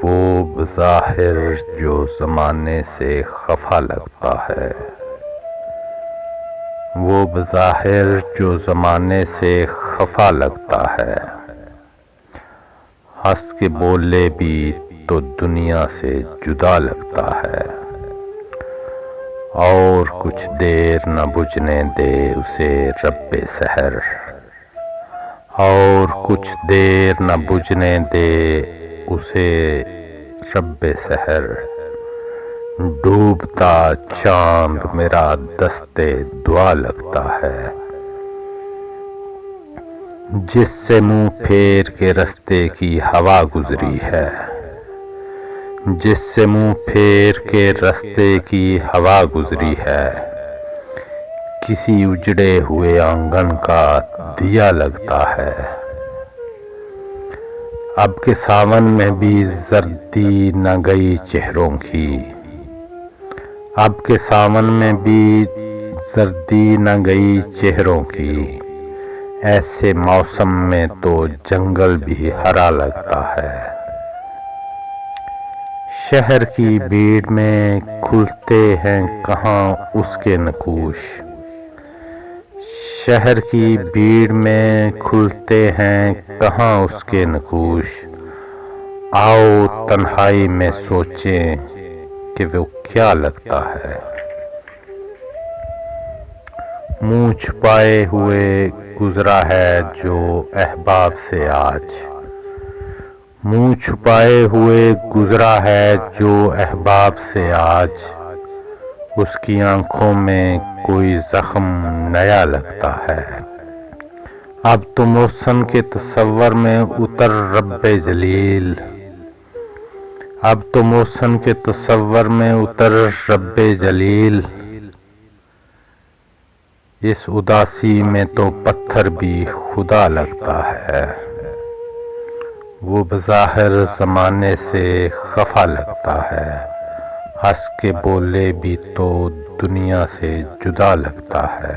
وہ بظاہر جو زمانے سے خفا لگتا ہے، وہ بظاہر جو زمانے سے خفا لگتا ہے، ہنس کے بولے بھی تو دنیا سے جدا لگتا ہے، اور کچھ دیر نہ بجھنے دے اسے رب سحر، اور کچھ دیر نہ بجھنے دے اسے رب سحر، ڈوبتا چاند میرا دستے دعا لگتا ہے، جس سے منہ پھیر کے رستے کی ہوا گزری ہے، جس سے منہ پھیر کے رستے کی ہوا گزری ہے، کسی اجڑے ہوئے آنگن کا دیا لگتا ہے، اب کے ساون میں بھی زردی نہ گئی چہروں کی، اب کے ساون میں بھی زردی نہ گئی چہروں کی، ایسے موسم میں تو جنگل بھی ہرا لگتا ہے، شہر کی بھیڑ میں کھلتے ہیں کہاں اس کے نقوش، شہر کی بھیڑ میں کھلتے ہیں کہاں اس کے نقوش، آؤ تنہائی میں سوچیں کہ وہ کیا لگتا ہے، منہ چھپائے ہوئے گزرا ہے جو احباب سے آج، منہ چھپائے ہوئے گزرا ہے جو احباب سے آج، اس کی آنکھوں میں کوئی زخم نیا لگتا ہے، اب تو محسن کے تصور میں اتر رب جلیل، اب تو محسن کے تصور میں اتر رب جلیل، اس اداسی میں تو پتھر بھی خدا لگتا ہے، وہ بظاہر زمانے سے خفا لگتا ہے، ہنس کے بولے بھی تو دنیا سے جدا لگتا ہے۔